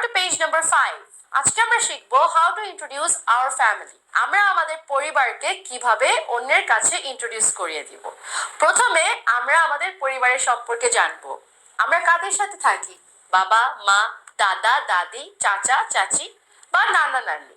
to page number 5. আজকে আমরা শিখব how to introduce our family. আমরা আমাদের পরিবারকে কিভাবে অন্যের কাছে ইন্ট্রোডিউস করিয়ে দিব। প্রথমে আমরা আমাদের পরিবারের সম্পর্কে জানব। আমরা কাদের সাথে থাকি? বাবা, মা, দাদা, দাদি, চাচা, চাচি বা নানা নানি,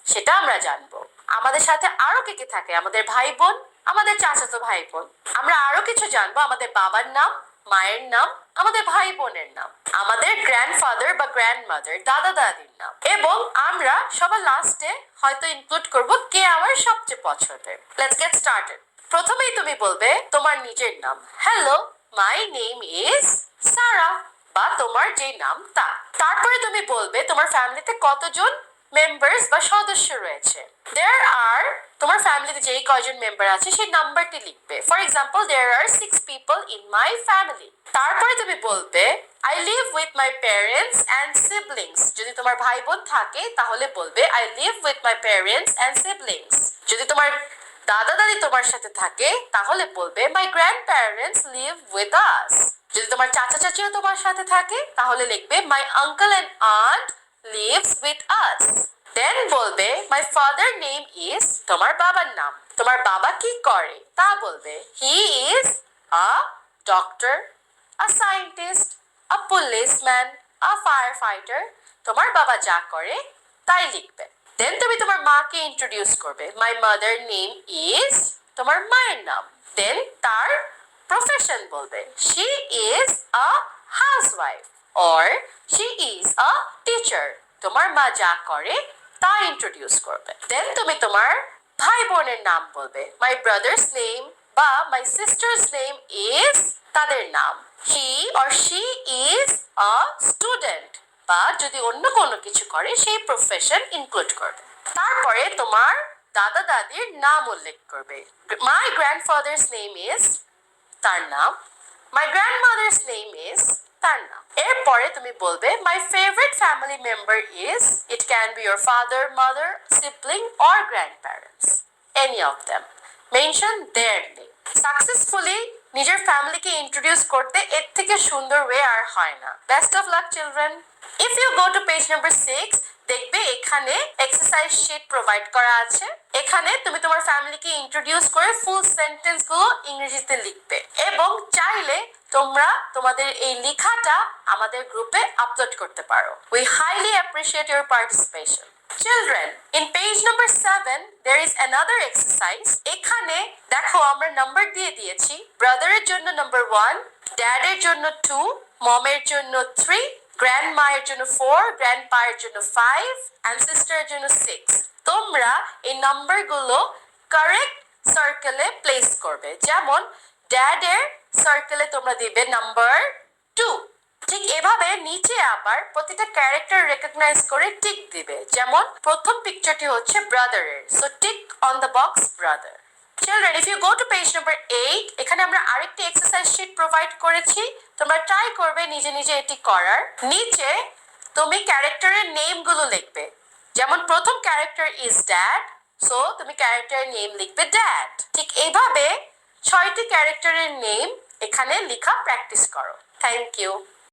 সেটা আমরা জানবো। আমাদের সাথে আরো কে কে থাকে? আমাদের ভাই বোন, আমাদের চাচাতো ভাই বোন। আমরা আরো কিছু জানবো, আমাদের বাবার নাম, মায়ের নাম, আমাদের ভাই বোনের নাম, আমাদের গ্র্যান্ডফাদার বা গ্র্যান্ডমাদার, দাদা দাদির নাম, এবং আমরা সবার লাস্টে হয়তো ইনক্লুড করব কে আমার সবচেয়ে পছন্দের। Let's get started. প্রথমেই তুমি বলবে তোমার নিজের নাম। হ্যালো, মাই নেম ইজ সারা, বা তোমার যে নাম তা। তারপরে তুমি বলবে তোমার ফ্যামিলিতে কতজন মেম্বার্স বা সদস্য রয়েছে। দেয়ার আর, তোমার ফ্যামিলিতে যেই কয়জন মেম্বার আছে সেই নাম্বারটি লিখবে। For example, there are 6 people in my family. তারপরে তুমি বলবে I live with my parents and siblings. যদি তোমার ভাই বোন থাকে তাহলে বলবে I live with my parents and siblings. যদি তোমার দাদা দাদি তোমার সাথে থাকে তাহলে বলবে মাই গ্র্যান্ড প্যারেন্টস লিভ উইথ আস। যদি তোমার চাচা চাচিও তোমার সাথে থাকে তাহলে লিখবে my uncle and aunt lives with us. Then বলবে my father name is, তোমার বাবার নাম। তোমার বাবা কি করে তা বলবে he is a doctor, a scientist, a policeman, a firefighter. তোমার বাবা যা করে তাই লিখবে। Then তুমি তোমার মাকে ইন্ট্রোডিউস করবে। my mother name is, তোমার মায়ের নাম। Then তার প্রফেশন বলবে she is a housewife or she is a teacher. তোমার মা যা করে তা ইন্ট্রোডিউস করবে। দেন তুমি তোমার ভাই বোনের নাম বলবে। মাই ব্রাদার্স নেম বা মাই সিস্টার্স নেম ইজ, তাদের নাম। He or she is a student, বা যদি অন্য কোনো কিছু করে সেই প্রফেশন ইনক্লুড করবে। তারপরে তোমার দাদা দাদির নাম উল্লেখ করবে। মাই গ্র্যান্ডফাদার্স নেম ইজ, তার নাম। মাই গ্র্যান্ডমাদার্স নেম ইজ, তার নাম। এরপরে তুমি বলবে my favourite family member is, it can be your father, mother, sibling or grandparents, any of them. Mention there name. Successfully নিজের ফ্যামিলিকে ইন্ট্রোডিউস করতে এর থেকে সুন্দর ওয়ে আর হয় না। Best of luck children. If you go to page number 6, দেখবে এখানে এক্সারসাইজ শিট প্রোভাইড করা আছে। এখানে তুমি তোমার ফ্যামিলিকে ইন্ট্রোডিউস করে ফুল সেন্টেন্স গুলো ইংরেজিতে লিখবে, এবং চাইলে তোমরা তোমাদের এই লেখাটা আমাদের গ্রুপে আপলোড করতে পারো। We highly appreciate your participation. Children, in page number 7, there is another exercise. এখানে দেখো আমরা নাম্বার দিয়ে দিয়েছি। ব্রাদারের জন্য নাম্বার 1, ড্যাডের জন্য 2, মমের জন্য 3, গ্র্যান্ডমায়ের জন্য 4, গ্র্যান্ডপায়ের জন্য 5, and সিস্টারের জন্য 6। তোমরা এই নাম্বারগুলো কারেক্ট সার্কেলে প্লেস করবে। যেমন ড্যাডের সার্কেলে তোমরা দিবে নাম্বার 2। ঠিক এভাবে নিচে আবার প্রতিটা ক্যারেক্টার রেকগনাইজ করে টিক দিবে। যেমন প্রথম পিকচারটি হচ্ছে ব্রাদারের, so tick on the box brother. Children, if you go to page number 8, এখানে আমরা আরেকটি এক্সারসাইজ শিট প্রোভাইড করেছি। তোমরা ট্রাই করবে নিজে নিজে এটি করার। নিচে তুমি ক্যারেক্টারের নেম গুলো লিখবে। যেমন প্রথম ক্যারেক্টার ইজ ড্যাড, সো তুমি ক্যারেক্টারের নেম লিখবে ড্যাড। ঠিক এইভাবে 6টি ক্যারেক্টারের নেম এখানে লেখা প্র্যাকটিস করো। Thank you.